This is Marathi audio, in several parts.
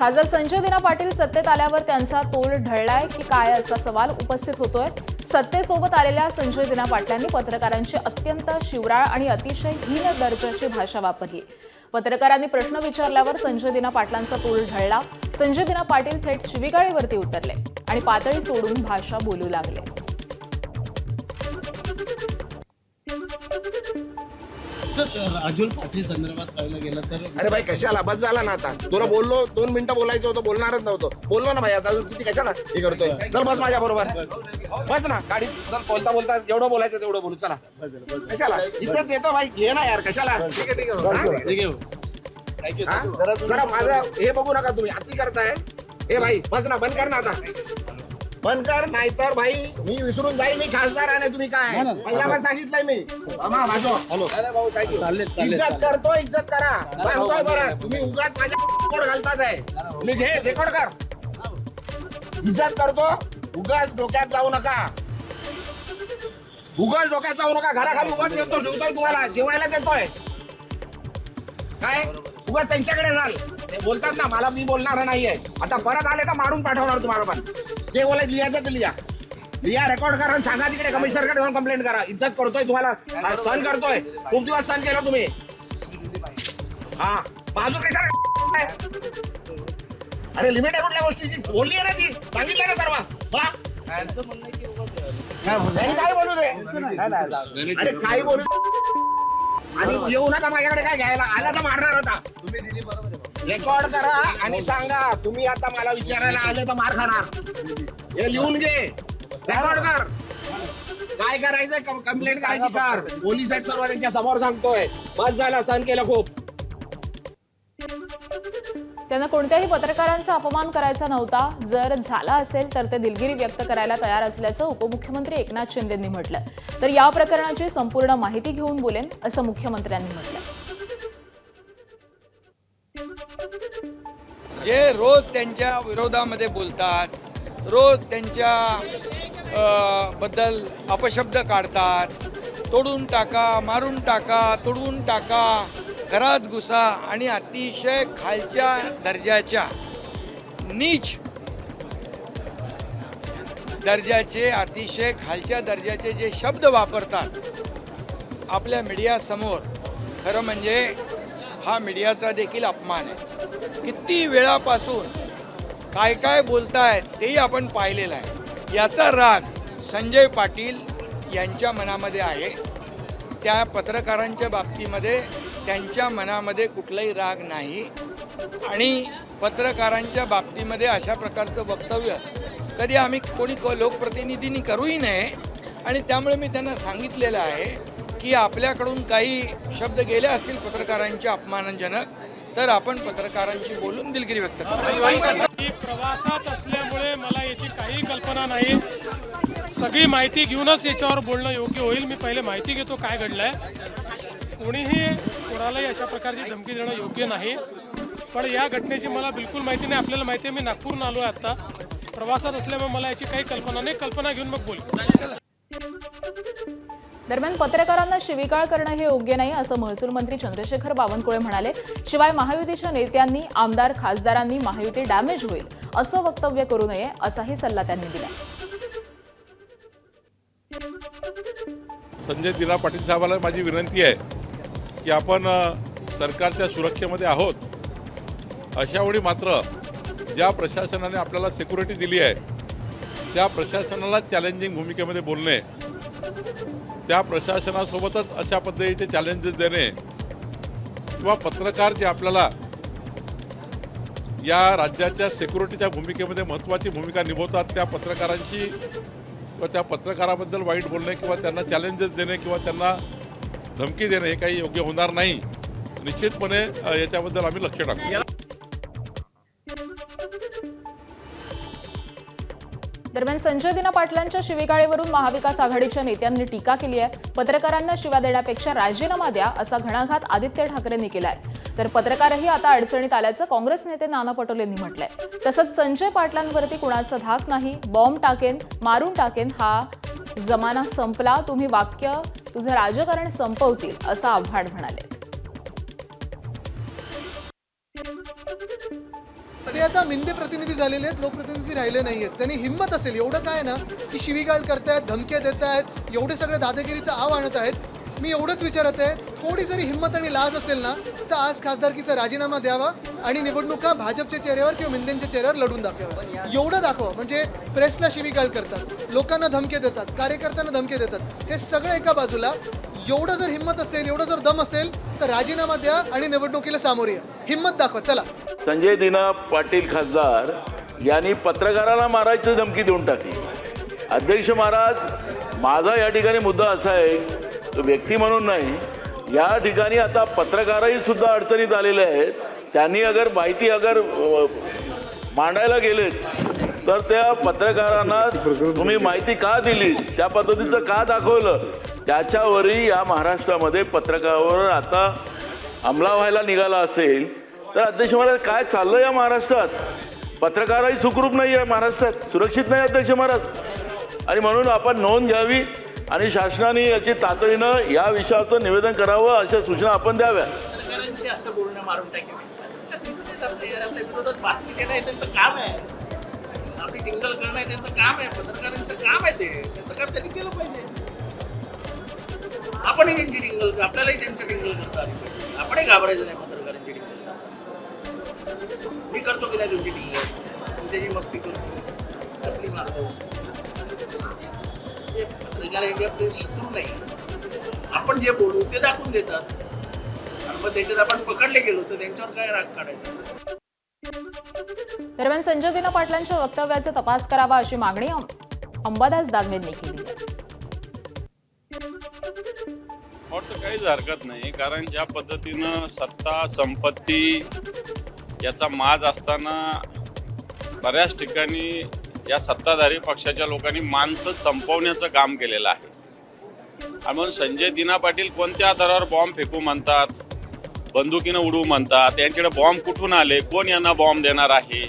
खासदार संजय दिना पाटील सत्तेत आल्यावर त्यांचा तोल ढळलाय की काय असा सवाल उपस्थित होतोय। सत्तेसोबत आलेल्या संजय दिना पाटलांनी पत्रकारांची अत्यंत शिवराळ आणि अतिशय हीन दर्जाची भाषा वापरली। पत्रकारांनी प्रश्न विचारल्यावर संजय दिना पाटलांचा तोल ढळला। संजय दिना पाटील थेट शिवीगाळीवरती उतरले आणि पातळी सोडून भाषा बोलू लागले। राजूल पाटील संदर्भात पाहिलं गेलं तर अरे भाई कशाला बस झाला ना आता तुला बोललो 2 मिनिटं बोलायचं होतं बोलणारच नव्हतं बोललो ना भाई आता किती कशाला हे करतोय चल बस माझ्या बरोबर बस ना गाडी चल बोलता बोलता जेवढं बोलायचं तेवढं बोलू चला कशाला इज्जत देतो भाई घे ना यार कशाला ठीक आहे जरा माझं हे बघू नका तुम्ही अति करताय हे भाई बस ना बंद कर ना आता बंद कर नाहीतर भाई मी विसरून जाईल मी खासदार आहे तुम्ही काय पहिला पण सांगितलंय मी हॅलो इज्जत करतो इज्जत करा सांगतोय बरं तुम्ही उगाच माझ्या कोड घालतात आहे मी घे रेकॉर्ड कर इज्जत करतो उगाच डोक्यात जाऊ नका उगाच डोक्यात जाऊ नका घराखाली उगाच देतो जेवतोय तुम्हाला जेवायला देतोय काय उगाच त्यांच्याकडे जाल ते बोलतात ना मला मी बोलणार नाहीये आता परत आले तर मारून पाठवणार तुम्हाला पण जे बोलायचं लिहायचं ते लिहा रेकॉर्ड करा आणि सांगा तिकडे कमिशनरकडे जाऊन कंप्लेंट करा इज्जत करतोय तुम्हाला सहन करतोय खूप दिवस सहन केलं तुम्ही हा बाजू कशा अरे लिमिट आहे कुठल्या गोष्टीची बोलली आहे ना ती सांगितलं ना सर्व काय बोलू दे अरे काय बोलू आणि येऊ नका माझ्याकडे काय घ्यायला आला तर मारणार होता रेकॉर्ड करा आणि सांगा तुम्ही आता मला विचारायला आले तर मार खाणार हे लिहून घे रेकॉर्ड कर काय करायचंय कंप्लेंट करायची कर पोलीस आहेत सर्व त्यांच्या समोर सांगतोय बस झाला सहन केलं खूप त्यांना कोणत्याही पत्रकारांचा अपमान करायचा नव्हता जर झाला असेल तर ते दिलगिरी व्यक्त करायला तयार असल्याचं उपमुख्यमंत्री एकनाथ शिंदेंनी म्हटलं तर या प्रकरणाची संपूर्ण माहिती घेऊन बोलेन असं मुख्यमंत्र्यांनी म्हटलं। जे रोज त्यांच्या विरोधामध्ये बोलतात रोज त्यांच्या बद्दल अपशब्द काढतात तोडून टाका मारून टाका तोडवून टाका घरात घुसा आणि अतिशय खालच्या दर्जाच्या नीच दर्जाचे अतिशय खालच्या दर्जाचे जे शब्द वापरतात आपल्या मीडियासमोर खरं म्हणजे हा मीडियाचा देखील अपमान आहे। किती वेळापासून काय काय बोलतायत तेही आपण पाहिलेलं आहे। याचा राग संजय पाटील यांच्या मनामध्ये आहे। त्या पत्रकारांच्या बाबतीमध्ये त्यांच्या मनामध्ये कुठलाही राग नाही आणि पत्रकारांच्या बाबतीमध्ये अशा प्रकारचं वक्तव्य कधी आम्ही कोणी लोकप्रतिनिधींनी करूही नये आणि त्यामुळे मी त्यांना सांगितलेलं आहे की आपल्याकडून काही शब्द गेले असतील पत्रकारांचे अपमानजनक तर आपण पत्रकारांशी बोलून दिलगिरी व्यक्त करू। प्रवासात असल्यामुळे मला याची काही कल्पना नाही सगळी माहिती घेऊनच याच्यावर बोलणं योग्य होईल। मी पहिले माहिती घेतो काय घडलंय कोणीही कोणालाही अशा प्रकारची धमकी देणं योग्य नाही पण या घटनेची मला बिलकुल माहिती नाही। आपल्याला माहिती आहे मी नागपूरहून आलो आहे आता प्रवासात असल्यामुळे मला याची काही कल्पना नाही कल्पना घेऊन मग बोलू। दरम्यान पत्रकारांना शिवीगाळ करणं हे योग्य नाही असं महसूल मंत्री चंद्रशेखर बावनकुळे म्हणाले। शिवाय महायुतीच्या नेत्यांनी आमदार खासदारांनी महायुती डॅमेज होईल असं वक्तव्य करू नये असाही सल्ला त्यांनी दिला। संजय दिना पाटील साहेबांना माझी विनंती आहे की आपण सरकारच्या सुरक्षेमध्ये आहोत अशा वेळी मात्र ज्या प्रशासनाने आपल्याला सिक्युरिटी दिली आहे त्या प्रशासनाला चॅलेंजिंग भूमिकेमध्ये बोलणे त्या प्रशासनासोबतच अशा पद्धतीचे चॅलेंजेस देणे किंवा पत्रकार जे आपल्याला या राज्याच्या सिक्युरिटीच्या भूमिकेमध्ये महत्त्वाची भूमिका निभवतात त्या पत्रकारांशी किंवा त्या पत्रकाराबद्दल वाईट बोलणे किंवा त्यांना चॅलेंजेस देणे किंवा त्यांना धमकी देणे हे काही योग्य होणार नाही। निश्चितपणे याच्याबद्दल आम्ही लक्ष टाकू। दरम्यान संजय दिना पाटलांच्या शिवीगाळीवरून महाविकास आघाडीच्या नेत्यांनी टीका केली आहे। पत्रकारांना शिव्या देण्यापेक्षा राजीनामा द्या असा घणाघात आदित्य ठाकरेंनी केलाय तर पत्रकारही आता अडचणीत आल्याचं काँग्रेस नेते नाना पटोलेंनी म्हटलंय। तसंच संजय पाटलांवरती कुणाचा धाक नाही बॉम्ब टाकेन मारून टाकेन हा जमाना संपला तुम्ही वाक्य तुझं राजकारण संपवतील असं आव्हाड म्हणाले। ते आता मिंदे प्रतिनिधी झालेले आहेत, लोकप्रतिनिधी राहिले नाही आहेत. त्यांनी हिंमत असेल एवढं काय ना की शिवीगाळ करतायत, धमक्या देत आहेत, एवढे सगळे दादागिरीचा आव आणत आहेत. मी एवढंच विचारत आहे, थोडी जरी हिंमत आणि लाज असेल ना तर आज खासदारकीचा राजीनामा द्यावा आणि निवडणुका भाजपच्या चेहऱ्यावर किंवा मिंदेंच्या चेहऱ्यावर लढून दाखवा. एवढं दाखवा. म्हणजे प्रेसला शिवीगाळ करतात, लोकांना धमके देतात, कार्यकर्त्यांना धमके देतात, हे सगळं एका बाजूला. एवढं जर हिंमत असेल, एवढं जर दम असेल तर राजीनामा द्या आणि निवडणुकीला सामोरे या. हिंमत दाखवा. चला. संजय दिना पाटील खासदार यांनी पत्रकारांना मारायची धमकी देऊन टाकली. अध्यक्ष महाराज, माझा या ठिकाणी मुद्दा असा आहे, तो व्यक्ती म्हणून नाही, या ठिकाणी आता पत्रकारही सुद्धा अडचणीत आलेले आहेत. त्यांनी अगर माहिती मांडायला गेले तर त्या पत्रकारांना तुम्ही माहिती का दिली, त्या पद्धतीचं का दाखवलं, त्याच्यावरही या महाराष्ट्रामध्ये पत्रकारावर आता हमला व्हायला निघाला असेल तर अध्यक्ष महाराज काय चाललं या महाराष्ट्रात? पत्रकारही सुखरूप नाही आहे महाराष्ट्रात, सुरक्षित नाही अध्यक्ष महाराज. आणि म्हणून आपण नोंद घ्यावी आणि शासनाने याची तातडीनं या विषयाचं निवेदन करावं, अशा सूचना आपण द्याव्या. पत्रकारांशी असं बोलणं मारून टाकेल. आपल्या विरोधात बातमी देणं हे त्यांचं काम आहे, आपली टिंगल करणं हे त्यांचं काम आहे, पत्रकारांचं काम आहे, ते त्यांचं काम त्यांनी केलं पाहिजे. आपणही त्यांची टिंगल, आपल्यालाही त्यांचं टिंगल करता आली पाहिजे. आपणही घाबरायचं नाही पत्रकारांची टिंगल करता. मी करतो की नाही तुमची टिंगल, त्याची मस्ती करतो, आपली मारतो. पत्रकार हे आपले शत्रू नाही, आपण जे बोलू ते दाखवून देतात. आणि मग त्याच्यात आपण पकडले गेलो तर त्यांच्यावर काय राग काढायचा. दरम्यान संजय दिना पाटलांच्या वक्तव्याचा तपास करावा अशी मागणी अंबादास दानवेंनी केली आहे. वाटतं काहीच हरकत नाही, कारण ज्या पद्धतीनं सत्ता संपत्ती याचा माज असताना बऱ्याच ठिकाणी या सत्ताधारी पक्षाच्या लोकांनी माणसं संपवण्याचं काम केलेलं आहे. आणि म्हणून संजय दिना पाटील कोणत्या आधारावर बॉम्ब फेकू म्हणतात, बंदुकीनं उडवू म्हणतात, यांच्याकडे बॉम्ब कुठून आले, कोण यांना बॉम्ब देणार आहे,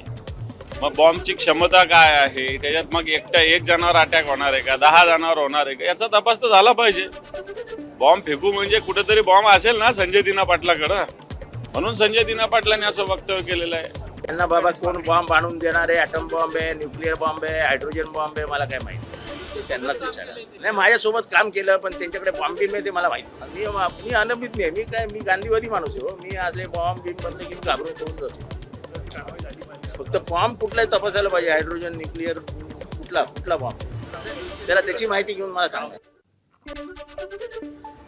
मग बॉम्बची क्षमता काय आहे, त्याच्यात मग एक जणावर अटॅक होणार आहे का, 10 जणांवर होणार आहे का, याचा तपास तर झाला पाहिजे. बॉम्ब फेकू म्हणजे कुठेतरी बॉम्ब असेल ना संजय दिना पाटलाकडं, म्हणून संजय दिना पाटलांनी असं वक्तव्य केलेलं आहे. त्यांना बाबा कोण बॉम्ब आणून देणार आहे, ॲटम बॉम्ब आहे, न्यूक्लिअर बॉम्ब आहे, हायड्रोजन बॉम्ब आहे, मला काय माहिती, ते त्यांनाच विचारा. नाही, माझ्यासोबत काम केलं पण त्यांच्याकडे बॉम्ब बिम आहे ते मला माहिती. मी अनभित नाही, मी गांधीवादी माणूस आहे. मी असले बॉम्ब बिम बनले की घाबरून पळून जातो. फक्त बॉम्ब कुठलाही तपासायला पाहिजे, हायड्रोजन, न्यूक्लिअर, कुठला बॉम्ब, त्याला त्याची माहिती घेऊन मला सांगा.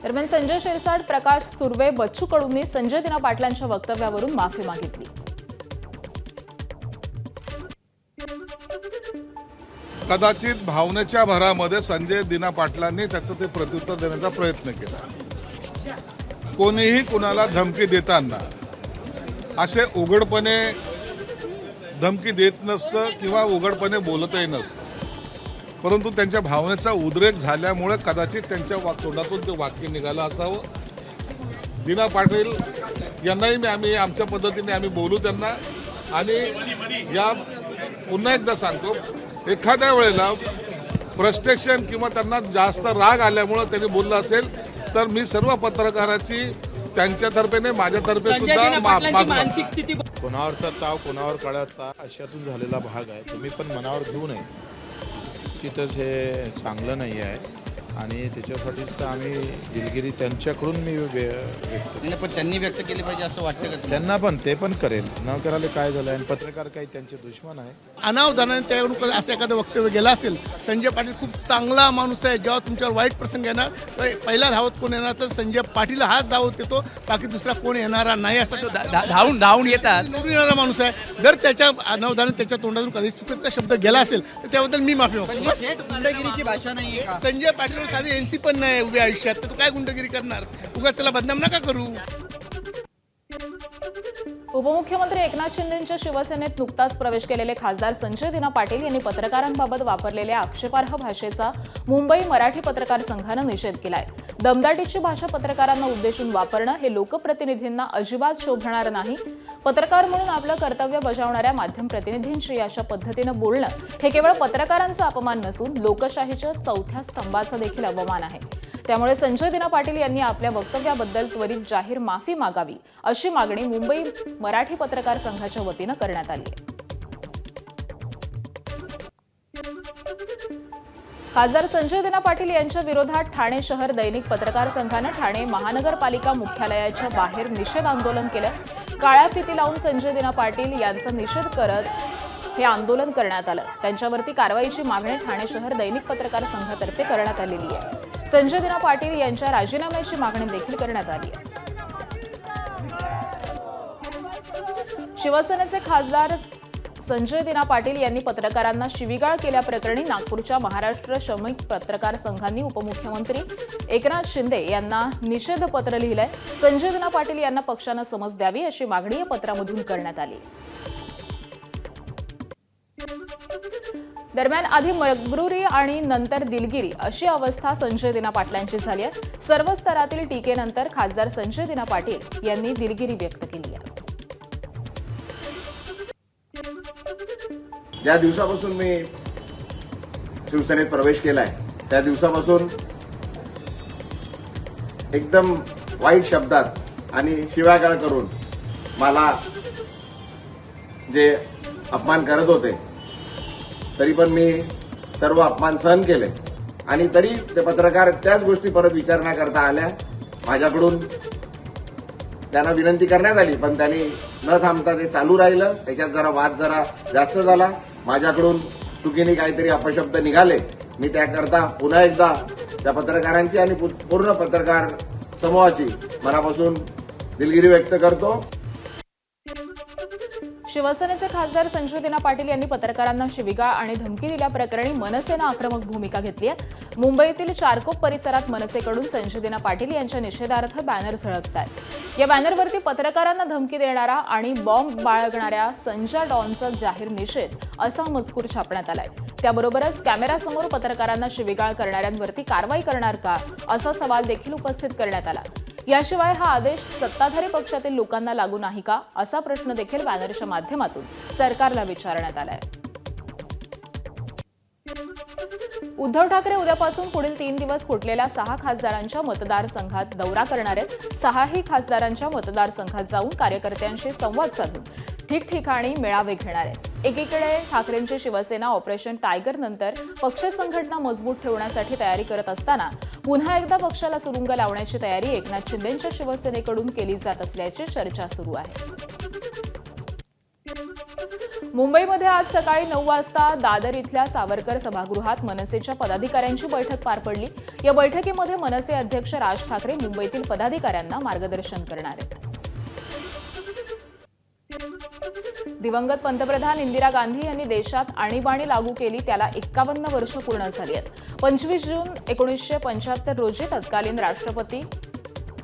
दरम्यान संजय शिरसाट, प्रकाश सुर्वे, बच्चू कडूंनी संजय दिना पाटलांच्या वक्तव्यावरून माफी मागितली. कदाचित भावनेच्या भरामध्ये संजय दिना पाटलांनी त्याचं ते प्रत्युत्तर देण्याचा प्रयत्न केला. कोणीही कुणाला धमकी देताना असे उघडपणे धमकी देत नसतं किंवा उघडपणे बोलतही नसतं, परंतु त्यांच्या भावनेचा उद्रेक झाल्यामुळे कदाचित त्यांच्या तोंडातून ते वाक्य निघालं असावं. दिना पाटील यांनाही आम्ही आमच्या पद्धतीने आम्ही बोलू त्यांना. आणि या पुन्हा एकदा सांगतो, एखाद्या वेळेला फ्रस्ट्रेशन किंवा त्यांना जास्त राग आल्यामुळं त्यांनी बोललं असेल तर मी सर्व पत्रकाराची त्यांच्यातर्फे नाही माझ्यातर्फे सुद्धा मानसिक स्थिती, कोणावरचा ताव कोणावर काढायचा अशातून झालेला भाग आहे. तुम्ही पण मनावर घेऊ नये, तिथंच हे चांगलं नाही आहे. आणि त्याच्यासाठीच तर आम्ही दिलगिरी त्यांच्याकडून मी व्यक्त, पण त्यांनी व्यक्त केली पाहिजे असं वाटतं का त्यांना पण ते पण करेल, न करायला काय झालं. आणि पत्रकार काही त्यांचे दुश्मन आहे. अनावधानाने त्याकडून असं एखादं वक्तव्य गेलं असेल. संजय पाटील खूप चांगला माणूस आहे, जेव्हा तुमच्यावर वाईट प्रसंग येणार तर पहिला धावत कोण येणार तर संजय पाटील हाच धावत येतो, बाकी दुसरा कोण येणारा नाही. असा तो धावून येतात निवडून येणारा माणूस आहे. जर त्याच्या अनावधानाने त्याच्या तोंडातून कधी चुकीचा शब्द गेला असेल तर त्याबद्दल मी माफी मागतो. गुंडगिरीची भाषा नाही आहे. संजय पाटील साधी एनसी पण नाही उभ्या आयुष्यात, तर तू काय गुंडगिरी करणार, उगाच त्याला बदनाम नका करू. उपमुख्यमंत्री एकनाथ शिंदेंच्या शिवसेनेत नुकताच प्रवेश केलेले खासदार संजय दिना पाटील यांनी पत्रकारांबाबत वापरलेल्या आक्षेपार्ह भाषेचा मुंबई मराठी पत्रकार संघानं निषेध केलाय. दमदाटीची भाषा पत्रकारांना उद्देशून वापरणं हे लोकप्रतिनिधींना अजिबात शोभणार नाही. पत्रकार म्हणून आपलं कर्तव्य बजावणाऱ्या माध्यम प्रतिनिधींशी अशा पद्धतीनं बोलणं हे केवळ पत्रकारांचा अपमान नसून लोकशाहीच्या चौथ्या स्तंभाचा देखील अवमान आहे. त्यामुळे संजय दिना पाटील यांनी आपल्या वक्तव्याबद्दल त्वरित जाहीर माफी मागावी अशी मागणी मुंबई मराठी पत्रकार संघाच्या वतीनं करण्यात आली आहे. खासदार संजय दिना पाटील यांच्या विरोधात ठाणे शहर दैनिक पत्रकार संघानं ठाणे महानगरपालिका मुख्यालयाच्या बाहेर निषेध आंदोलन केलं. काळ्या फिती लावून संजय दिना पाटील यांचा निषेध करत हे आंदोलन करण्यात आलं. त्यांच्यावरती कारवाईची मागणी ठाणे शहर दैनिक पत्रकार संघातर्फे करण्यात आलेली आहे. संजय दिना पाटील यांच्या राजीनाम्याची मागणी देखील करण्यात आली आहे. शिवसेनेचे खासदार संजय दिना पाटील यांनी पत्रकारांना शिवीगाळ केल्याप्रकरणी नागपूरच्या महाराष्ट्र श्रमिक पत्रकार संघांनी उपमुख्यमंत्री एकनाथ शिंदे यांना निषेधपत्र लिहिलंय. संजय दिना पाटील यांना पक्षानं समज द्यावी अशी मागणी या पत्रामधून करण्यात आली. दरम्यान आधी मगरुरी आणि नंतर दिलगिरी अशी अवस्था संजय दिना पाटलांची झाली आहे. सर्व स्तरातील टीकेनंतर खासदार संजय दिना पाटील यांनी दिलगिरी व्यक्त केली आहे. ज्या दिवसापासून मी शिवसेनेत प्रवेश केलाय त्या दिवसापासून एकदम वाईट शब्दात आणि शिव्यागाळ करून मला जे अपमान करत होते तरी पण मी सर्व अपमान सहन केले आणि तरी ते पत्रकार त्याच गोष्टी परत विचार न करता आल्या. माझ्याकडून त्यांना विनंती करण्यात आली पण त्यांनी न थांबता ते चालू राहिलं. त्याच्यात जरा वाद जरा जास्त झाला. माझ्याकडून चुकीने काहीतरी अपशब्द निघाले. मी त्याकरता पुन्हा एकदा त्या पत्रकारांची आणि पूर्ण पत्रकार समूहाची मनापासून दिलगिरी व्यक्त करतो. शिवसेनेचे खासदार संजय दिना पाटील यांनी पत्रकारांना शिवीगाळ आणि धमकी दिल्याप्रकरणी मनसेनं आक्रमक भूमिका घेतली आहे. मुंबईतील चारकोप परिसरात मनसेकडून संजय दिना पाटील यांच्या निषेधार्थ बॅनर झळकत आहेत. या बॅनरवरती पत्रकारांना धमकी देणारा आणि बॉम्ब बाळगणाऱ्या संजय डॉनचा जाहीर निषेध असा मजकूर छापण्यात आलाय. त्याबरोबरच कॅमेरासमोर पत्रकारांना शिवीगाळ करणाऱ्यांवरती कारवाई करणार का असा सवाल देखील उपस्थित करण्यात आला. याशिवाय हा आदेश सत्ताधारी पक्षातील लोकांना लागू नाही का असा प्रश्न देखील बॅनरच्या माध्यमातून सरकारला विचारण्यात आलाय. उद्धव ठाकरे उद्यापासून पुढील 3 दिवस फुटलेल्या 6 खासदारांच्या मतदारसंघात दौरा करणार आहेत. 6ही खासदारांच्या मतदारसंघात जाऊन कार्यकर्त्यांशी संवाद साधून ठिकठिकाणी मेळावे घेणार आहेत. एकीकडे ठाकरेंची शिवसेना ऑपरेशन टायगर नंतर पक्ष संघटना मजबूत ठेवण्यासाठी तयारी करत असताना पुन्हा एकदा पक्षाला सुरुंग लावण्याची तयारी एकनाथ शिंदेंच्या शिवसेनेकडून केली जात असल्याची चर्चा सुरू आहे. मुंबईमध्ये आज सकाळी 9 वाजता दादर इथल्या सावरकर सभागृहात मनसेच्या पदाधिकाऱ्यांची बैठक पार पडली. या बैठकीमध्ये मनसे अध्यक्ष राज ठाकरे मुंबईतील पदाधिकाऱ्यांना मार्गदर्शन करणार आहेत. दिवंगत पंतप्रधान इंदिरा गांधी यांनी देशात आणीबाणी लागू केली त्याला 51 वर्ष पूर्ण झाली आहेत. 25 जून 1975 रोजी तत्कालीन राष्ट्रपती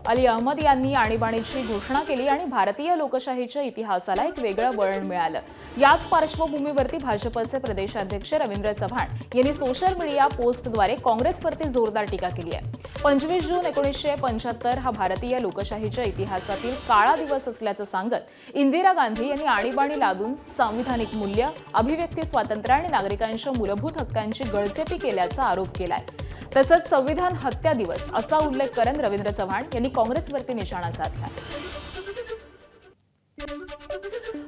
अली अहमद यांनी आणीबाणीची घोषणा केली आणि भारतीय लोकशाहीच्या इतिहासाला एक वेगळं वळण मिळालं. याच पार्श्वभूमीवरती भाजपचे प्रदेशाध्यक्ष रवींद्र चव्हाण यांनी सोशल मीडिया पोस्टद्वारे काँग्रेसवरती जोरदार टीका केली आहे. 25 जून 1975 हा भारतीय लोकशाहीच्या इतिहासातील काळा दिवस असल्याचं सांगत इंदिरा गांधी यांनी आणीबाणी लादून संविधानिक मूल्य, अभिव्यक्ती स्वातंत्र्य आणि नागरिकांच्या मूलभूत हक्कांची गळचेपी केल्याचा आरोप केलाय. तसंच संविधान हत्या दिवस असा उल्लेख करत रवींद्र चव्हाण यांनी काँग्रेसवरती निशाणा साधला.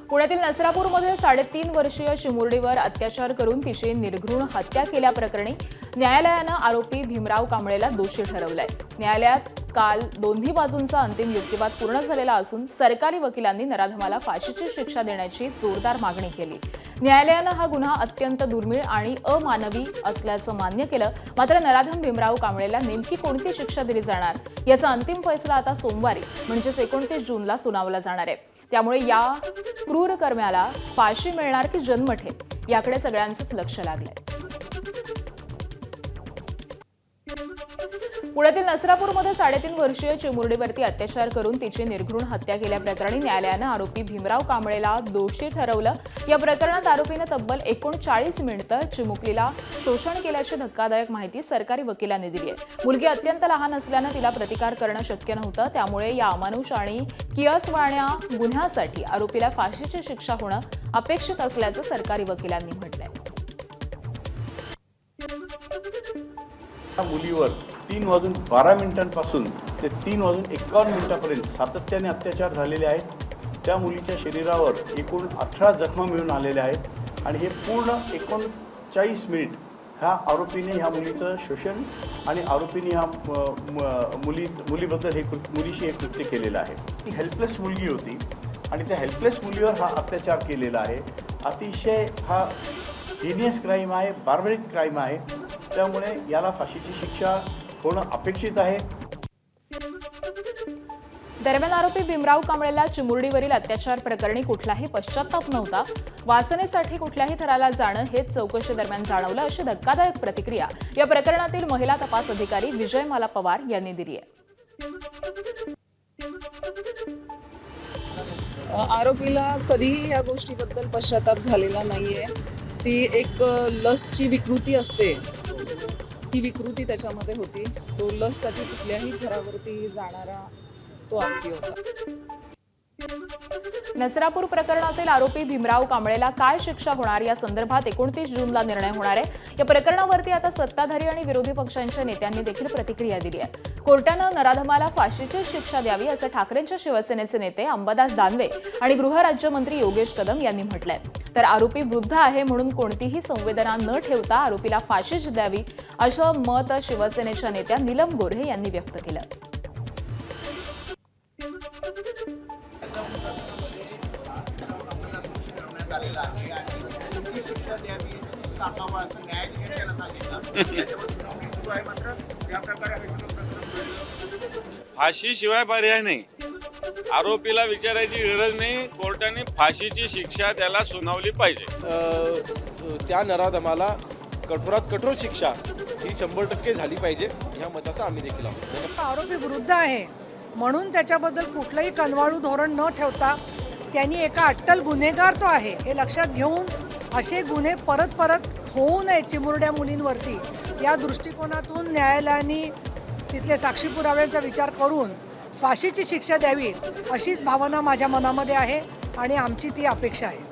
पुण्यातील नसरापूरमध्ये 3.5 वर्षीय चिमुरडीवर अत्याचार करून तिची निर्घृण हत्या केल्याप्रकरणी न्यायालयानं आरोपी भीमराव कांबळेला दोषी ठरवलंय. न्यायालयात काल दोन्ही बाजूंचा अंतिम युक्तिवाद पूर्ण झालेला असून सरकारी वकिलांनी नराधमाला फाशीची शिक्षा देण्याची जोरदार मागणी केली. न्यायालयानं हा गुन्हा अत्यंत दुर्मिळ आणि अमानवी असल्याचं मान्य केलं. मात्र नराधम भीमराव कांबळेला नेमकी कोणती शिक्षा दिली जाणार याचा अंतिम फैसला आता सोमवारी म्हणजेच 29 जूनला सुनावला जाणार आहे. त्यामुळे या क्रूर कर्म्याला फाशी मिळणार की जन्मठेप याकडे सगळ्यांचंच लक्ष लागलंय. पुण्यातील नसरापूरमध्ये 3.5 वर्षीय चिमुरडीवरती अत्याचार करून तिची निर्घृण हत्या केल्याप्रकरणी न्यायालयानं आरोपी भीमराव कांबळेला दोषी ठरवलं. या प्रकरणात आरोपीनं तब्बल 39 मिनिटं चिमुकलीला शोषण केल्याची धक्कादायक माहिती सरकारी वकिलांनी दिली आहे. मुलगी अत्यंत लहान असल्यानं तिला प्रतिकार करणं शक्य नव्हतं. त्यामुळे या अमानुष आणि कियसवाण्या गुन्ह्यासाठी आरोपीला फाशीची शिक्षा होणं अपेक्षित असल्याचं सरकारी वकिलांनी म्हटलंय. मुलीवर 3:12 ते 3:51 सातत्याने अत्याचार झालेले आहेत. त्या मुलीच्या शरीरावर एकूण 18 जखमा मिळून आलेल्या आहेत आणि हे पूर्ण 39 मिनिट ह्या आरोपीने ह्या मुलीचं शोषण आणि आरोपीने ह्या मुलीबद्दल मुलीशी हे कृत्य केलेलं आहे. ती हेल्पलेस मुलगी होती आणि त्या हेल्पलेस मुलीवर हा अत्याचार केलेला आहे. अतिशय हा हिनियस क्राईम आहे, बार्बरिक क्राईम आहे. त्यामुळे याला फाशीची शिक्षा होणं अपेक्षित आहे. दरम्यान आरोपी भीमराव कांबळेला चिमुरडीवरील अत्याचार प्रकरणी कुठलाही पश्चाताप नव्हता. वासनेसाठी कुठल्याही थराला जाणं हेच चौकशी दरम्यान जाणवलं, अशी धक्कादायक प्रतिक्रिया या प्रकरणातील महिला तपास अधिकारी विजयमाला पवार यांनी दिली आहे. आरोपीला कधीही या गोष्टीबद्दल पश्चाताप झालेला नाहीये. ती एक लसची विकृती असते, ती विकृती त्याच्यामध्ये होती. तो लससाठी कुठल्याही थरावरती जाणारा तो आरोपी होता. नसरापूर प्रकरणातील आरोपी भीमराव कांबळेला काय शिक्षा होणार या संदर्भात 29 जूनला निर्णय होणार आहे. या प्रकरणावरती आता सत्ताधारी आणि विरोधी पक्षांच्या नेत्यांनी देखील प्रतिक्रिया दिली आहे. कोर्टानं नराधमाला फाशीची शिक्षा द्यावी असं ठाकरेंच्या शिवसेनेचे नेते अंबादास दानवे आणि गृहराज्यमंत्री योगेश कदम यांनी म्हटलंय. तर आरोपी वृद्ध आहे म्हणून कोणतीही संवेदना न ठेवता आरोपीला फाशीच द्यावी असं मत शिवसेनेच्या नेत्या नीलम गोऱ्हे यांनी व्यक्त केलं. शिक्षा द्यावी सांगावं असं न्यायाधीशांनी त्याला सांगितलं. मात्र या प्रकारे फाशीशिवाय पर्याय नाही. आरोपीला विचारायची गरज नाही. कोर्टाने फाशीची शिक्षा त्याला सुनावली पाहिजे. त्या नराधमाला कठोरात कठोर शिक्षा ही 100% झाली पाहिजे ह्या मताचा आम्ही देखील आहोत. आरोपी वृद्ध आहे म्हणून त्याच्याबद्दल कुठलंही कनवाळू धोरण न ठेवता त्यांनी एका अट्टल गुन्हेगार तो आहे हे लक्षात घेऊन असे गुन्हे परत परत होऊ नये चिमुरड्या मुलींवरती, या दृष्टिकोनातून न्यायालयाने तिथले साक्षी पुराव्यांचा विचार करून फाशीची शिक्षा द्यावी अशीच भावना माझ्या मनामध्ये आहे आणि आमची ती अपेक्षा आहे.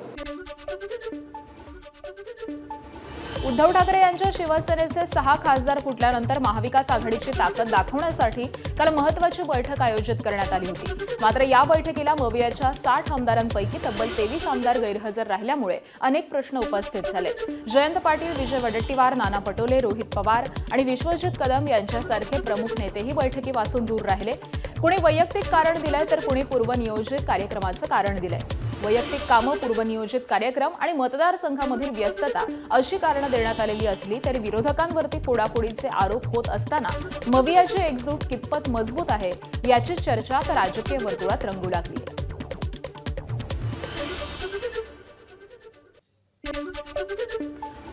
उद्धव ठाकरे यांच्या शिवसेनेचे 6 खासदार फुटल्यानंतर महाविकास आघाडीची ताकद दाखवण्यासाठी काल महत्त्वाची बैठक आयोजित करण्यात आली होती. मात्र या बैठकीला मवियाच्या 60 आमदारांपैकी तब्बल 23 आमदार गैरहजर राहिल्यामुळे अनेक प्रश्न उपस्थित झाले. जयंत पाटील, विजय वडेट्टीवार, नाना पटोले, रोहित पवार आणि विश्वजित कदम यांच्यासारखे प्रमुख नेतेही बैठकीपासून दूर राहिले. कुणी वैयक्तिक कारण दिलंय तर कुणी पूर्वनियोजित कार्यक्रमाचं कारण दिलंय. वैयक्तिक कामं, पूर्वनियोजित कार्यक्रम आणि मतदारसंघामधील व्यस्तता अशी कारणं देण्यात आलेली असली तरी विरोधकांवरती फोडाफोडीचे आरोप होत असताना मवियाची एकजूट कितपत मजबूत आहे याची चर्चा तर राजकीय वर्तुळात रंगू लागली आहे.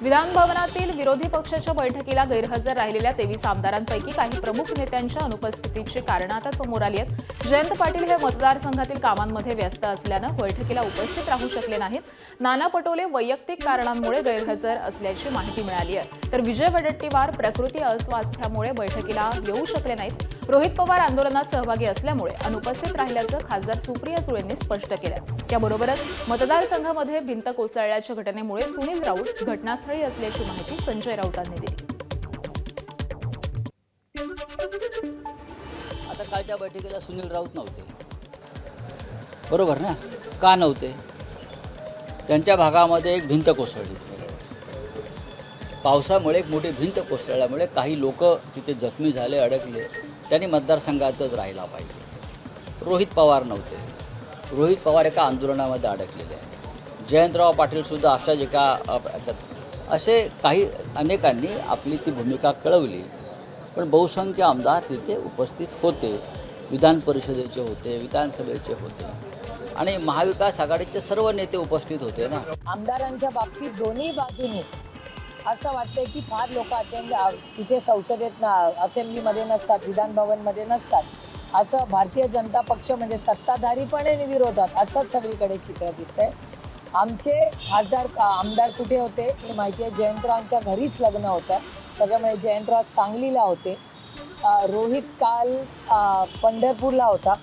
विधान भवनातील विरोधी पक्षाच्या बैठकीला गैरहजर राहिलेल्या 23 आमदारांपैकी काही प्रमुख नेत्यांच्या अनुपस्थितीची कारणं आता समोर आली आहेत. जयंत पाटील हे मतदारसंघातील कामांमध्ये व्यस्त असल्यानं बैठकीला उपस्थित राहू शकले नाहीत. नाना पटोले वैयक्तिक कारणांमुळे गैरहजर असल्याची माहिती मिळाली आहे. तर विजय वडेट्टीवार प्रकृती अस्वास्थ्यामुळे बैठकीला येऊ शकले नाहीत. रोहित पवार आंदोलनात सहभागी असल्यामुळे अनुपस्थित राहिल्याचं खासदार सुप्रिया सुळेंनी स्पष्ट केलं. त्याबरोबरच मतदारसंघामध्ये भिंत कोसळल्याच्या घटनेमुळे सुनील राऊत घटनास्थळी असल्याची माहिती संजय राऊतांनी दिली. आता कालच्या बैठकीला सुनील राऊत नव्हते, बरोबर ना? का नव्हते? त्यांच्या भागामध्ये एक भिंत कोसळली. पावसामुळे एक मोठी भिंत कोसळल्यामुळे काही लोक तिथे जखमी झाले, अडकले. त्यांनी मतदारसंघातच राहिला पाहिजे. रोहित पवार नव्हते. रोहित पवार एका आंदोलनामध्ये अडकलेले आहे. जयंतराव पाटीलसुद्धा अशाच एका असे काही अनेकांनी आपली ती भूमिका कळवली. पण बहुसंख्य आमदार तिथे उपस्थित होते. विधान परिषदेचे होते, विधानसभेचे होते आणि महाविकास आघाडीचे सर्व नेते उपस्थित होते ना. आमदारांच्या बाबतीत दोन्ही बाजूने असं वाटतंय की फार लोक तिथे संसदेत असेंब्लीमध्ये नसतात, विधान भवनमध्ये नसतात. असं भारतीय जनता पक्ष म्हणजे सत्ताधारी पण आणि विरोधात असंच सगळीकडे चित्र दिसतंय. आमचे आमदार कुठे होते हे माहिती आहे. जयंतरावांच्या घरीच लग्न होतं, त्याच्यामुळे जयंतराव सांगलीला होते. रोहित काल पंढरपूरला होता.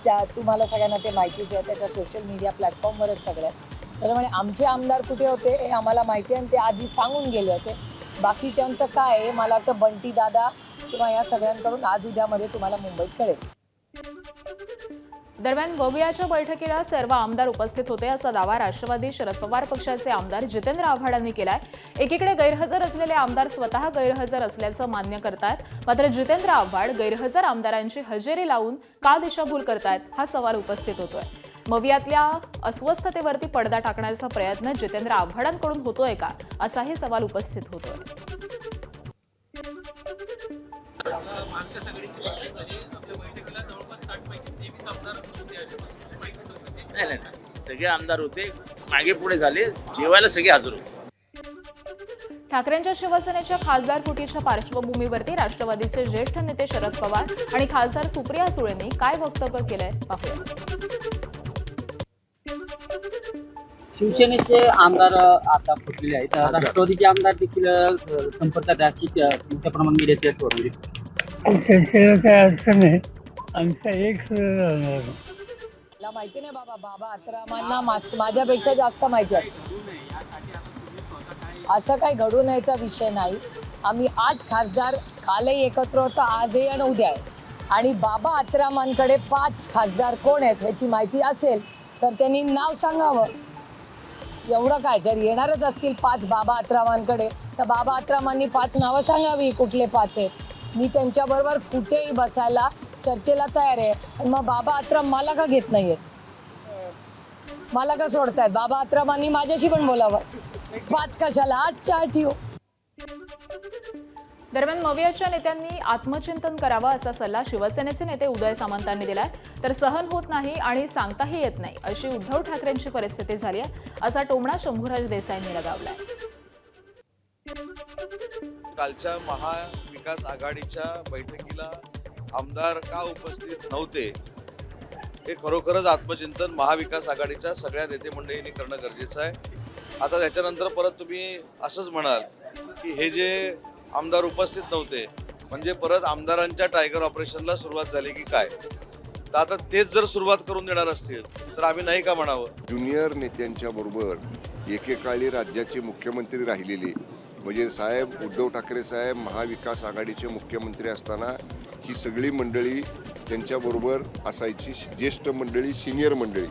त्या तुम्हाला सगळ्यांना ते माहितीच आहे, त्याच्या सोशल मीडिया प्लॅटफॉर्मवरच सगळं. त्याच्यामुळे आमचे आमदार कुठे होते हे आम्हाला माहिती आहे आणि ते आधी सांगून गेले होते. बाकीच्यांचं काय आहे मला वाटतं बंटी दादा किंवा या सगळ्यांकडून आज उद्यामध्ये तुम्हाला मुंबईत कळेल. दरम्यान ववियाच्या बैठकीला सर्व आमदार उपस्थित होते असा दावा राष्ट्रवादी शरद पवार पक्षाचे आमदार जितेंद्र आव्हाड यांनी केलाय. एकीकडे गैरहजर असलेले आमदार स्वतः गैरहजर असल्याचं मान्य करतायत, मात्र जितेंद्र आव्हाड गैरहजर आमदारांची हजेरी लावून का दिशाभूल करतायत हा सवाल उपस्थित होतोय. मवियातल्या अस्वस्थतेवरती पडदा टाकण्याचा प्रयत्न जितेंद्र आव्हाडांकडून होतोय का असाही सवाल उपस्थित होतोय. नाही, सगळे आमदार होते, मागे पुढे झाले, जेवायला सगळे हजर होते. ठाकरेंच्या शिवसेनेच्या खासदार फुटीच्या पार्श्वभूमीवरती राष्ट्रवादीचे ज्येष्ठ नेते शरद पवार आणि खासदार सुप्रिया सुळेंनी काय वक्तव्य केलंय पाहूया. शिवसेनेचे आमदार आता फुटलेले आहेत, राष्ट्रवादीचे आमदार देखील संपर्कात मोठ्या प्रमाणात मीडियाचे त्याला काय अडचण नाही, आमचा एक मला माहिती नाही बाबा अत्तरामांना माझ्यापेक्षा जास्त माहिती असते. असं काही घडून यायचा विषय नाही. आम्ही 8 खासदार कालही एकत्र होतो, आजही आणि उद्या आहे. आणि बाबा अत्तरामांकडे 5 खासदार कोण आहेत ह्याची माहिती असेल तर त्यांनी नाव सांगावं. एवढं काय, जर येणारच असतील 5 बाबा अत्तरामांकडे तर बाबा अत्तरामांनी 5 नावं सांगावी कुठले 5 आहेत. मी त्यांच्याबरोबर कुठेही बसायला चर्चेला तयार आहे. आणि मग बाबा अत्तराम मला का घेत नाहीयेत, मला का सोडतायत? बाबा अत्तरामांनी माझ्याशी पण बोलावं. 5 कशाला, 8 ठेवू. दरम्यान मवियाच्या नेत्यांनी आत्मचिंतन करावं असा सल्ला शिवसेनेचे नेते उदय सामंतांनी दिलाय. तर सहन होत नाही आणि सांगताही येत नाही अशी उद्धव ठाकरेंची परिस्थिती झाली आहे असा टोमणा शंभूराज देसाईंनी लगावलाय. कालच्या महाविकास आघाडीच्या बैठकीला आमदार का उपस्थित नव्हते हे खरोखरच आत्मचिंतन महाविकास आघाडीच्या सगळ्या नेते मंडळींनी करणं गरजेचं आहे. आता त्याच्यानंतर परत तुम्ही असंच म्हणाल की हे जे आमदार उपस्थित नव्हते म्हणजे परत आमदारांच्या टायगर ऑपरेशनला सुरुवात झाली की काय? तर आता तेच जर सुरुवात करून देणार असतील तर आम्ही नाही का म्हणावं? ज्युनियर नेत्यांच्या बरोबर एकेकाळी राज्याचे मुख्यमंत्री राहिलेले म्हणजे साहेब उद्धव ठाकरे साहेब महाविकास आघाडीचे मुख्यमंत्री असताना ही सगळी मंडळी त्यांच्याबरोबर असायची, ज्येष्ठ मंडळी, सिनियर मंडळी.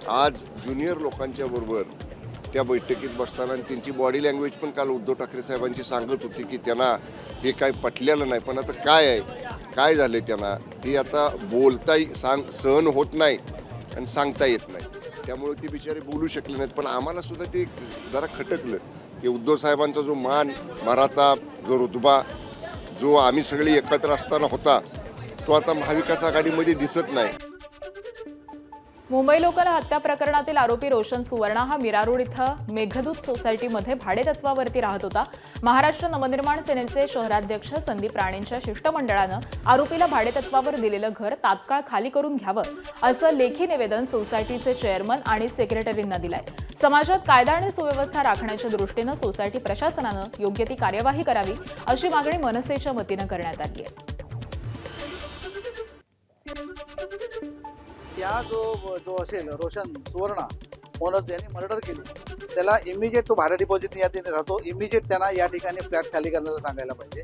आज ज्युनियर लोकांच्या बरोबर त्या बैठकीत बसताना त्यांची बॉडी लँग्वेज पण काल उद्धव ठाकरे साहेबांची सांगत होती की त्यांना हे काय पटलेलं नाही. पण आता काय आहे, काय झाले त्यांना ते आता सहन होत नाही आणि सांगता येत नाही. त्यामुळे ते बिचारे बोलू शकले नाहीत. पण आम्हाला सुद्धा ते जरा खटकलं की उद्धव साहेबांचा जो मान, मराठा, जो रुतबा, जो आम्ही सगळे एकत्र असताना होता तो आता महाविकास आघाडीमध्ये दिसत नाही. मुंबई लोकल हत्या प्रकरणातील आरोपी रोशन सुवर्णा हा मीरा रोड इथं मेघदूत सोसायटीमध्ये भाडेतत्वावरती राहत होता. महाराष्ट्र नवनिर्माण सेनेचे शहराध्यक्ष संदीप राणेंच्या शिष्टमंडळानं आरोपीला भाडेतत्वावर दिलेलं घर तात्काळ खाली करून घ्यावं असं लेखी निवेदन सोसायटीचे चेअरमन आणि सेक्रेटरींना दिलंय. समाजात कायदा आणि सुव्यवस्था राखण्याच्या दृष्टीनं सोसायटी प्रशासनानं योग्य ती कार्यवाही करावी अशी मागणी मनसेच्या वतीनं करण्यात आली आहे. त्या जो असेल रोशन सुवर्णा ओनर ज्यांनी मर्डर केली त्याला इमिजिएट तो भाडा डिपॉझिट या ठिकाणी राहतो, इमिजिएट त्यांना या ठिकाणी फ्लॅट खाली करण्याला सांगायला पाहिजे.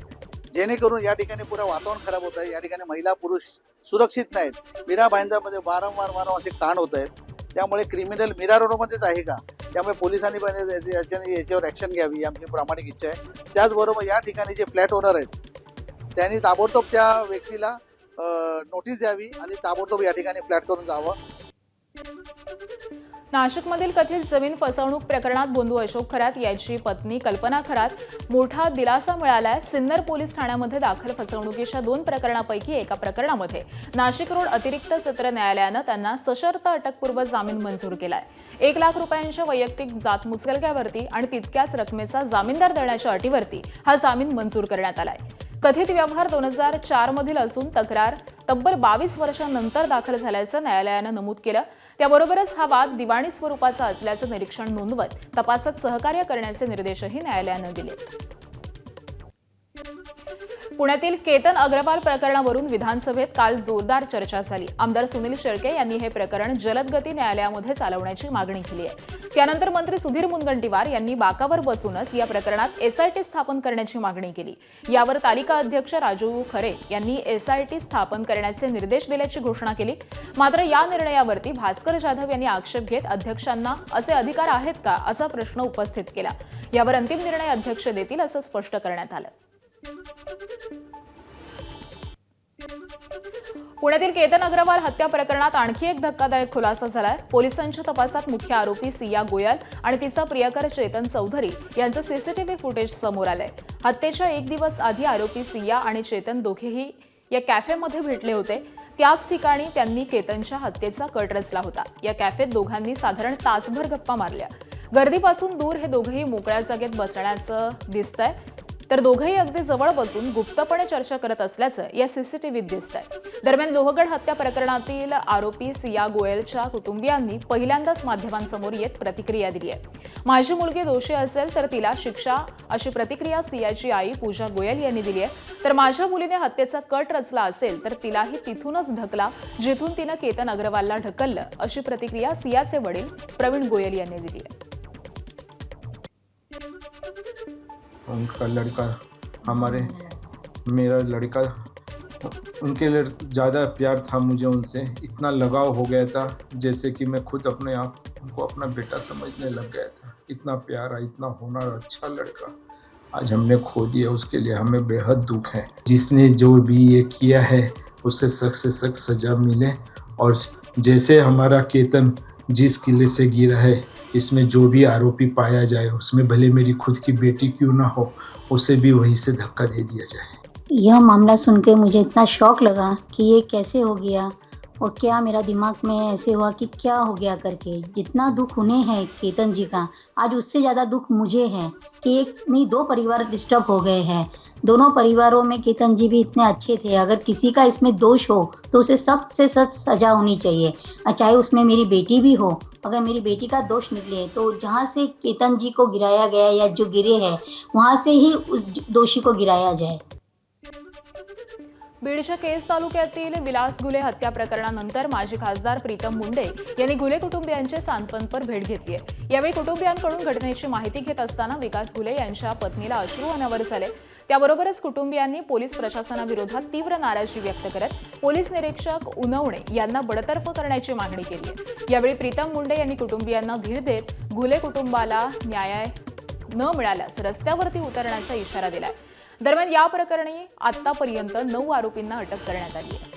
जेणेकरून या ठिकाणी पुरा वातावरण खराब होत आहे. या ठिकाणी महिला पुरुष सुरक्षित नाहीत. मीरा भाईंदरमध्ये वारंवार असे कांड होत आहेत. त्यामुळे क्रिमिनल मीरा रोडमध्येच आहे का? त्यामुळे पोलिसांनी पण याच्यावर ॲक्शन घ्यावी आमची प्रामाणिक इच्छा आहे. त्याचबरोबर या ठिकाणी जे फ्लॅट ओनर आहेत त्यांनी ताबडतोब त्या व्यक्तीला नोटीस द्यावी आणि ताबडतोब या ठिकाणी फ्लॅट करून जावं. नाशिकमधील कथित जमीन फसवणूक प्रकरणात बोंधू अशोक खरात याची पत्नी कल्पना खरात मोठा दिलासा मिळालाय. सिन्नर पोलीस ठाण्यामध्ये दाखल फसवणुकीच्या 2 प्रकरणापैकी एका प्रकरणामध्ये नाशिक रोड अतिरिक्त सत्र न्यायालयानं त्यांना सशर्त अटकपूर्व जामीन मंजूर केलाय. 1 लाख रुपयांच्या वैयक्तिक जात मुचलक्यावरती आणि तितक्याच रकमेचा जामीनदार देण्याच्या अटीवरती हा जामीन मंजूर करण्यात आलाय. कथित व्यवहार 2004 मधील असून तक्रार तब्बल 22 वर्षांनंतर दाखल झाल्याचं न्यायालयानं नमूद केलं. त्याबरोबरच हा वाद दिवाणी स्वरूपाचा असल्याचं निरीक्षण नोंदवत तपासात सहकार्य करण्याचे निर्देशही न्यायालयानं दिले. पुण्यातील केतन अग्रवाल प्रकरणावरून विधानसभेत काल जोरदार चर्चा झाली. आमदार सुनील शेळके यांनी हे प्रकरण जलद गती न्यायालयामध्ये चालवण्याची मागणी केली आहे. त्यानंतर मंत्री सुधीर मुनगंटीवार यांनी बाकावर बसूनच या प्रकरणात एसआयटी स्थापन करण्याची मागणी केली. यावर तालिका अध्यक्ष राजू खरे यांनी एसआयटी स्थापन करण्याचे निर्देश दिल्याची घोषणा केली. मात्र या निर्णयावरती भास्कर जाधव यांनी आक्षेप घेत अध्यक्षांना असे अधिकार आहेत का असा प्रश्न उपस्थित केला. यावर अंतिम निर्णय अध्यक्ष देतील असं स्पष्ट करण्यात आलं. पुण्यातील केतन अग्रवाल हत्या प्रकरणात आणखी एक धक्कादायक खुलासा झालाय. पोलिसांच्या तपासात मुख्य आरोपी सिया गोयल आणि तिचा प्रियकर चेतन चौधरी यांचं सीसीटीव्ही फुटेज समोर आलंय. हत्येच्या एक दिवस आधी आरोपी सिया आणि चेतन दोघेही या कॅफेमध्ये भेटले होते. त्याच ठिकाणी त्यांनी केतनच्या हत्येचा कट रचला होता. या कॅफेत दोघांनी साधारण तासभर गप्पा मारल्या. गर्दीपासून दूर हे दोघेही मोकळ्या जागेत बसण्याचं दिसतंय, तर दोघेही अगदी जवळ बसून गुप्तपणे चर्चा करत असल्याचं या सीसीटीव्हीत दिसतंय. दरम्यान लोहगड हत्या प्रकरणातील आरोपी सिया गोयलच्या कुटुंबियांनी पहिल्यांदाच माध्यमांसमोर येत प्रतिक्रिया दिली आहे. माझी मुलगी दोषी असेल तर तिला शिक्षा, अशी प्रतिक्रिया सियाची आई पूजा गोयल यांनी दिली आहे. तर माझ्या मुलीने हत्येचा कट रचला असेल तर तिलाही तिथूनच ढकला जिथून तिनं केतन अग्रवालला ढकललं, अशी प्रतिक्रिया सियाचे वडील प्रवीण गोयल यांनी दिली आहे. उनका लड़का मेरा लड़का, उनके लिए ज़्यादा प्यार था मुझे उनसे, इतना लगाव हो गया था जैसे कि मैं खुद अपने आप उनको अपना बेटा समझने लग गया था. इतना प्यारा, इतना होना अच्छा लड़का आज हमने खो दिया. उसके लिए हमें बेहद दुख है. जिसने जो भी ये किया है उसे सख्त से सख्त सज़ा मिले और जैसे हमारा केतन जिस किले से गिरा है इसमें जो भी आरोपी पाया जाए उसमें भले मेरी खुद की बेटी क्यों ना हो उसे भी वहीं से धक्का दे दिया जाए. यह मामला सुन के मुझे इतना शौक लगा कि ये कैसे हो गया और क्या मेरा दिमाग में ऐसे हुआ कि क्या हो गया करके. जितना दुख उन्हें है केतन जी का, आज उससे ज़्यादा दुख मुझे है कि एक नहीं दो परिवार डिस्टर्ब हो गए हैं. दोनों परिवारों में केतन जी भी इतने अच्छे थे. अगर किसी का इसमें दोष हो तो उसे सख्त से सख्त सज़ा होनी चाहिए. चाहे उसमें मेरी बेटी भी हो, अगर मेरी बेटी का दोष निकले तो जहाँ से केतन जी को गिराया गया या जो गिरे हैं वहाँ से ही उस दोषी को गिराया जाए. बीडच्या केज तालुक्यातील विलास घुले हत्या प्रकरणानंतर माजी खासदार प्रीतम मुंडे यांनी घुले कुटुंबियांची सांत्वनपर भेट घेतली आहे. यावेळी कुटुंबियांकडून घटनेची माहिती घेत असताना विकास घुले यांच्या पत्नीला अश्रू अनावर झाले. त्याबरोबरच कुटुंबियांनी पोलीस प्रशासनाविरोधात तीव्र नाराजी व्यक्त करत पोलीस निरीक्षक उनवणे यांना बडतर्फ करण्याची मागणी केली आहे. यावेळी प्रीतम मुंडे यांनी कुटुंबियांना धीर देत घुले कुटुंबाला न्याय न मिळाल्यास रस्त्यावरती उतरण्याचा इशारा दिलाय. दरम्यान या प्रकरणी आतापर्यंत 9 आरोपींना अटक करण्यात आली आहे.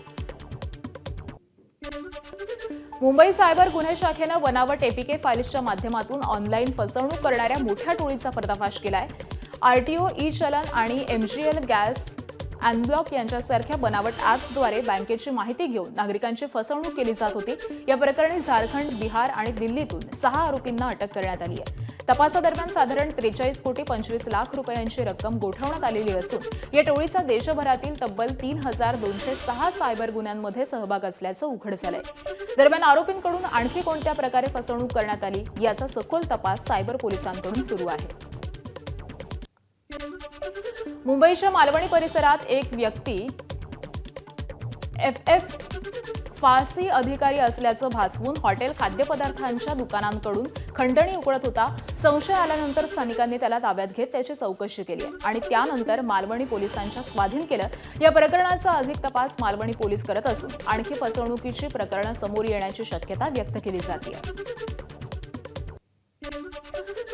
मुंबई सायबर गुन्हे शाखेनं बनावट एपीके फाईल्सच्या माध्यमातून ऑनलाईन फसवणूक करणाऱ्या मोठ्या टोळीचा पर्दाफाश केलाय. आरटीओ, ई चलन आणि एमजीएल गॅस अनब्लॉक यांच्यासारख्या बनावट ॲप्सद्वारे बँकेची माहिती घेऊन नागरिकांची फसवणूक केली जात होती. या प्रकरणी झारखंड, बिहार आणि दिल्लीतून 6 आरोपींना अटक करण्यात आली आहे. तपासादरम्यान साधारण 43 कोटी 25 लाख रुपयांची रक्कम गोठवण्यात आलेली असून या टोळीचा देशभरातील तब्बल 3206 सायबर गुन्ह्यांमध्ये सहभाग असल्याचं उघड झालंय. दरम्यान आरोपींकडून आणखी कोणत्या प्रकारे फसवणूक करण्यात आली याचा सखोल तपास सायबर पोलिसांकडून सुरू आहे. मुंबईच्या मालवणी परिसरात एक व्यक्ती एफएफ फारसी अधिकारी असल्याचं भासवून हॉटेल खाद्यपदार्थांच्या दुकानांकडून खंडणी उकळत होता. संशय आल्यानंतर स्थानिकांनी त्याला ताब्यात घेत त्याची चौकशी केली आणि त्यानंतर मालवणी पोलिसांच्या स्वाधीन केलं. या प्रकरणाचा अधिक तपास मालवणी पोलीस करत असून आणखी फसवणुकीची प्रकरणं समोर येण्याची शक्यता व्यक्त केली जाते.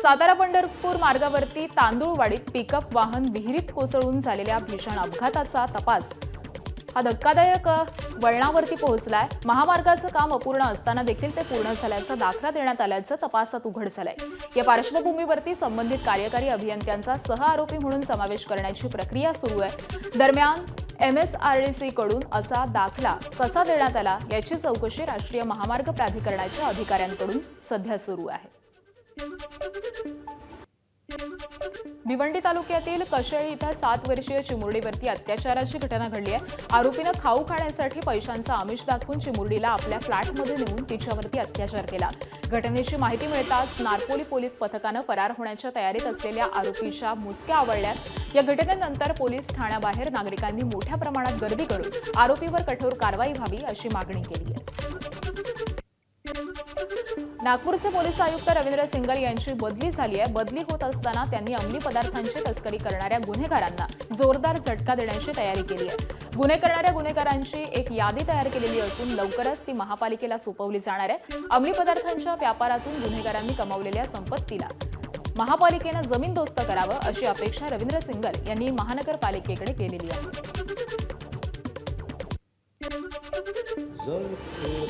सातारा पंढरपूर मार्गावरती तांदूळवाडीत पिकअप वाहन विहिरीत कोसळून झालेल्या भीषण अपघाताचा तपास हा धक्कादायक वळणावरती पोहोचलाय. महामार्गाचं काम अपूर्ण असताना देखील ते पूर्ण झाल्याचा दाखला देण्यात आल्याचं तपासात उघड झालंय. या पार्श्वभूमीवरती संबंधित कार्यकारी अभियंत्यांचा सह आरोपी म्हणून समावेश करण्याची प्रक्रिया सुरू आहे. दरम्यान MSRDC कडून असा दाखला कसा देण्यात आला याची चौकशी राष्ट्रीय महामार्ग प्राधिकरणाच्या अधिकाऱ्यांकडून सध्या सुरू आहे. भिवंडी तालुक्यातील कशेळी इथं 7 वर्षीय चिमुरडीवरती अत्याचाराची घटना घडली आहे. आरोपीनं खाऊ खाण्यासाठी पैशांचा आमिष दाखवून चिमुरडीला आपल्या फ्लॅटमध्ये नेऊन तिच्यावरती अत्याचार केला. घटनेची माहिती मिळताच नारपोली पोलीस पथकानं फरार होण्याच्या तयारीत असलेल्या आरोपीच्या मुसक्या आवळल्यात. या घटनेनंतर पोलीस ठाण्याबाहेर नागरिकांनी मोठ्या प्रमाणात गर्दी करून आरोपीवर कठोर कारवाई व्हावी अशी मागणी केली आहे. नागपूरचे पोलीस आयुक्त रवींद्र सिंगल यांची बदली झाली आहे. बदली होत असताना त्यांनी अंमली पदार्थांची तस्करी करणाऱ्या गुन्हेगारांना जोरदार झटका देण्याची तयारी केली आहे. गुन्हे करणाऱ्या गुन्हेगारांची एक यादी तयार केलेली असून लवकरच ती महापालिकेला सोपवली जाणार आहे. अंमली पदार्थांच्या व्यापारातून गुन्हेगारांनी कमावलेल्या संपत्तीला महापालिकेनं जमीनदोस्त करावं अशी अपेक्षा रवींद्र सिंगल यांनी महानगरपालिकेकडे केलेली आहे. जर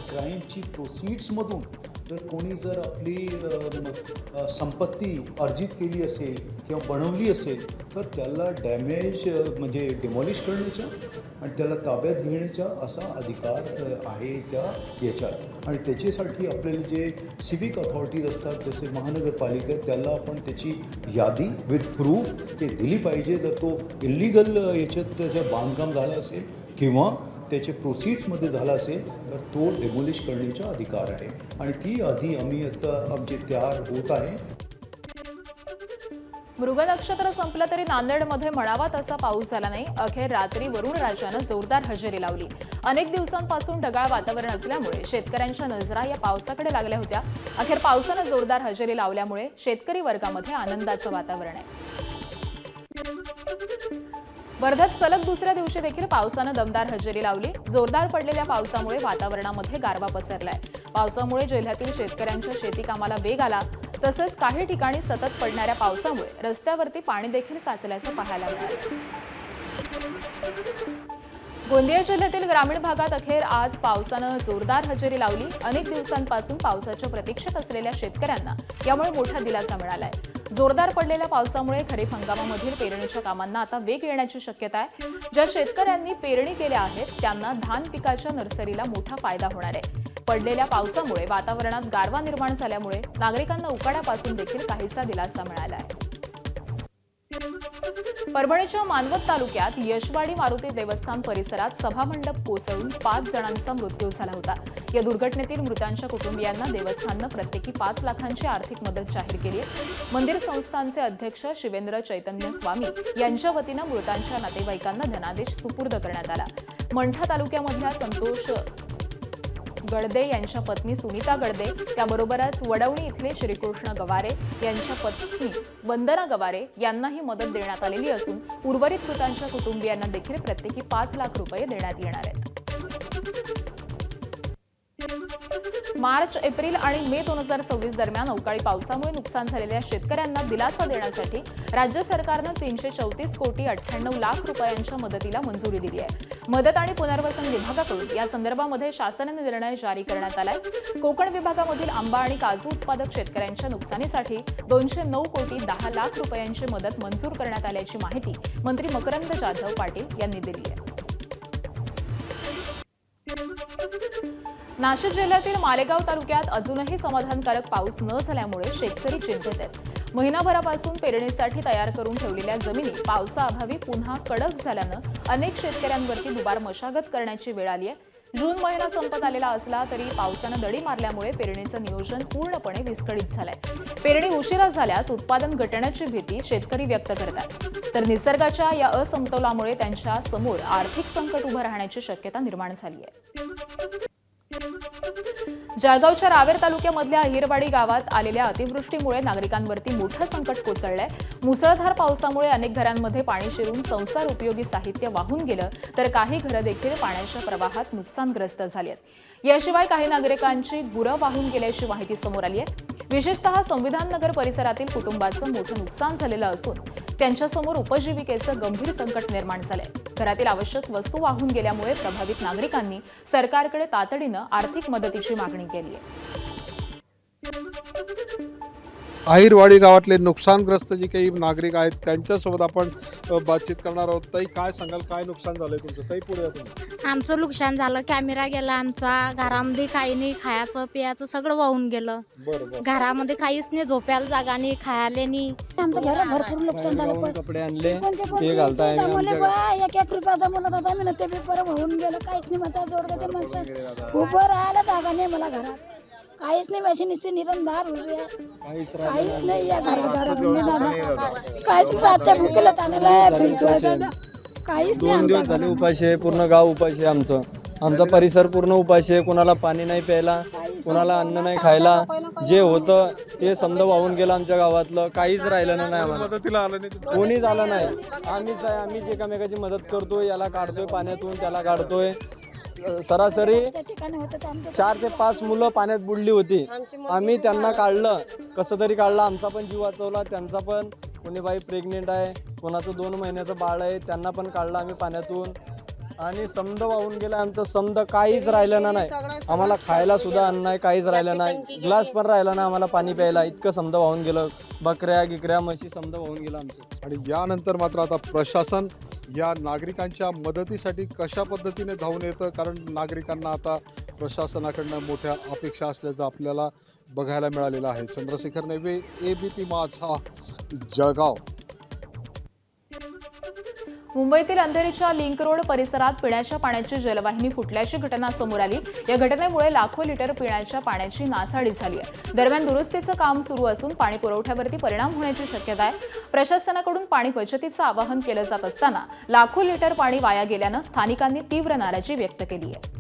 क्राईमची प्रोसीड्समधून जर कोणी जर आपली संपत्ती अर्जित केली असेल किंवा बनवली असेल तर त्याला डॅमेज म्हणजे डिमॉलिश करण्याचा आणि त्याला ताब्यात घेण्याचा असा अधिकार आहे त्या याच्यात. आणि त्याच्यासाठी आपल्याला जे सिव्हिक अथॉरिटीज असतात जसे महानगरपालिका त्याला आपण त्याची यादी विथ प्रूफ ते दिली पाहिजे. जर तो इलिगल याच्यात त्याचं बांधकाम झालं असेल किंवा त्याचे प्रोसीड्समध्ये झाला असेल तर तो डेमोलिश करण्याचा अधिकार आहे. आणि ती आधी आम्ही आता आमचे तयार होत आहे. मृग नक्षत्र संपलं तरी नांदेडमध्ये म्हणावा तसा पाऊस झाला नाही. अखेर रात्री वरुण राजानं जोरदार हजेरी लावली. अनेक दिवसांपासून ढगाळ वातावरण असल्यामुळे शेतकऱ्यांच्या नजरा या पावसाकडे लागल्या होत्या. अखेर पावसानं जोरदार हजेरी लावल्यामुळे शेतकरी वर्गामध्ये आनंदाचं वातावरण आहे. वर्ध्यात सलग दुसऱ्या दिवशी देखील पावसानं दमदार हजेरी लावली. जोरदार पडलेल्या पावसामुळे वातावरणामध्ये गारवा पसरलाय. पावसामुळे जिल्ह्यातील शेतकऱ्यांच्या शेती कामाला वेग आला. तसंच काही ठिकाणी सतत पडणाऱ्या पावसामुळे रस्त्यावरती पाणी देखील साचल्याचं पाहायला मिळालं. गोंदिया जिल्ह्यातील ग्रामीण भागात अखेर आज पावसानं जोरदार हजेरी लावली. अनेक दिवसांपासून पावसाच्या प्रतीक्षेत असलेल्या शेतकऱ्यांना यामुळे मोठा दिलासा मिळालाय. जोरदार पडलेल्या पावसामुळे खरीप हंगामामधील पेरणीच्या कामांना आता वेग येण्याची शक्यता आहे. ज्या शेतकऱ्यांनी पेरणी केल्या आहेत त्यांना धान पिकाच्या नर्सरीला मोठा फायदा होणार आहे. पडलेल्या पावसामुळे वातावरणात गारवा निर्माण झाल्यामुळे नागरिकांना उकाड्यापासून देखील काहीसा दिलासा मिळाला आहे. परभणीच्या मानवत तालुक्यात यशवाडी मारुती देवस्थान परिसरात सभामंडप कोसळून 5 जणांचा मृत्यू झाला होता. या दुर्घटनेतील मृतांच्या कुटुंबियांना देवस्थाननं प्रत्येकी 5 लाखांची आर्थिक मदत जाहीर केली आहे. मंदिर संस्थानचे अध्यक्ष शिवेंद्र चैतन्य स्वामी यांच्या वतीनं मृतांच्या नातेवाईकांना धनादेश सुपूर्द करण्यात आला. मंठा तालुक्यामधल्या संतोष गडदे यांच्या पत्नी सुनीता गडदे त्याबरोबरच वडवणी इथले श्रीकृष्ण गवारे यांच्या पत्नी वंदना गवारे यांनाही मदत देण्यात आलेली असून उर्वरित मृतांच्या कुटुंबियांना देखील प्रत्येकी 5 लाख रुपये देण्यात येणार आहेत. मार्च, एप्रिल आणि मे 2026 दरम्यान अवकाळी पावसामुळे नुकसान झालेल्या शेतकऱ्यांना दिलासा देण्यासाठी राज्य सरकारनं 334 कोटी 98 लाख रुपयांच्या मदतीला मंजुरी दिली आहे. मदत आणि पुनर्वसन विभागाकडून या संदर्भामध्ये शासनाने निर्णय जारी करण्यात आलाय. कोकण विभागामधील आंबा आणि काजू उत्पादक शेतकऱ्यांच्या नुकसानीसाठी 209 कोटी 10 लाख रुपयांची मदत मंजूर करण्यात आल्याची माहिती मंत्री मकरंद जाधव पाटील यांनी दिली आहे. नाशिक जिल्ह्यातील मालेगाव तालुक्यात अजूनही समाधानकारक पाऊस न झाल्यामुळे शेतकरी चिंतेत आहेत. महिनाभरापासून पेरणीसाठी तयार करून ठेवलेल्या जमिनी पावसाअभावी पुन्हा कडक झाल्यानं अनेक शेतकऱ्यांवरती दुबार मशागत करण्याची वेळ आली आहे. जून महिना संपत आलेला असला तरी पावसानं दडी मारल्यामुळे पेरणीचं नियोजन पूर्णपणे विस्कळीत झालंय. पेरणी उशिरा झाल्यास उत्पादन घटण्याची भीती शेतकरी व्यक्त करतात. तर निसर्गाच्या या असमतोलामुळे त्यांच्या समोर आर्थिक संकट उभं राहण्याची शक्यता निर्माण झाली आहे. जळगावच्या रावेर तालुक्यामधल्या अहिरवाडी गावात आलेल्या अतिवृष्टीमुळे नागरिकांवरती मोठं संकट कोसळलंय. मुसळधार पावसामुळे अनेक घरांमध्ये पाणी शिरून संसार उपयोगी साहित्य वाहून गेलं तर काही घरं देखील पाण्याच्या प्रवाहात नुकसानग्रस्त झाली आहेत. याशिवाय काही नागरिकांची गुरं वाहून गेल्याची माहिती समोर आली आहे. विशेषतः संविधाननगर परिसरातील कुटुंबाचं मोठं नुकसान झालेलं असून त्यांच्यासमोर उपजीविकेचं गंभीर संकट निर्माण झालंय. घरातील आवश्यक वस्तू वाहून गेल्यामुळे प्रभावित नागरिकांनी सरकारकडे तातडीनं आर्थिक मदतीची मागणी केली आहे. आहिरवाडी गावातले नुकसानग्रस्त जे काही नागरिक आहेत त्यांच्यासोबत आपण बातचीत करणार आहोत. ताई, काय सांगाल, काय नुकसान झालंय तुमचं? ताई, पुढे या तुम्ही. आमचं नुकसान झालं, कॅमेरा गेला आमचा, घरामध्ये काही नाही, खायचं पियाचं सगळं वाहून गेलं. घरामध्ये काहीच नाही, झोपायला जागा नाही, खायला नाही. आमचं घर भरपूर नुकसान झालं. कपडे आणले ते घालताय एक रुपयाचा मला होता मी ते पेपर वाहून गेलं. काहीच नाही, माझा जोडगं ते माणसं उभं राहायला जागा नाही मला घरात. काहीच नाही, माझी नुसती निरंधार उभी आहे. काहीच नाही या घरात काहीच रातच्या भुकेला ताणाला फिरतोय. काहीच नाही. 2 दिवस झाले उपाशी आहे, पूर्ण गाव उपाशी आहे. आमचा परिसर पूर्ण उपाशी आहे. कुणाला पाणी नाही प्यायला, कुणाला अन्न नाही खायला. जे होतं ते समजा वाहून गेलं आमच्या गावातलं. काहीच राहिलं नाही आम्हाला. मदतीला आलं नाही तुम्ही? कोणीच आलं नाही. आम्हीच आहे, आम्हीच एकामेकाची मदत करतोय. याला काढतोय पाण्यातून, त्याला काढतोय. सरासरी 4 ते 5 मुलं पाण्यात बुडली होती. आम्ही त्यांना काढलं, कसं तरी काढलं. आमचा पण जीव वाचवला, त्यांचा पण. कोणी बाई प्रेग्नेंट आहे, कोणाचं 2 महिन्याचं बाळ आहे, त्यांना पण काढलं आम्ही पाण्यातून. आणि समद वाहून गेलं आमचं. समद काहीच राहिलं नाही. आम्हाला खायला सुद्धा अन्न नाही, काहीच राहिलं नाही. ग्लास पण राहिला नाही आम्हाला पाणी प्यायला. इतकं समद वाहून गेलं. बकऱ्या गिकऱ्या म्हशी समद वाहून गेलं आमचं. आणि यानंतर मात्र आता प्रशासन या नागरिकांच्या मदतीसाठी कशा पद्धतीने धावून येतं, कारण नागरिकांना आता प्रशासनाकडनं मोठ्या अपेक्षा असल्याचं आपल्याला बघायला मिळालेलं आहे. चंद्रशेखर नेवे, ABP माझा, जळगाव. मुंबईतील अंधेरीच्या लिंक रोड परिसरात पिण्याच्या पाण्याची जलवाहिनी फुटल्याची घटना समोर आली. या घटनेमुळे लाखो लिटर पिण्याच्या पाण्याची नासाडी झाली आहे. दरम्यान दुरुस्तीचं काम सुरू असून पाणी पुरवठ्यावरती परिणाम होण्याची शक्यता आहे. प्रशासनाकडून पाणी बचतीचं आवाहन केलं जात असताना लाखो लिटर पाणी वाया गेल्यानं स्थानिकांनी तीव्र नाराजी व्यक्त केली आहे.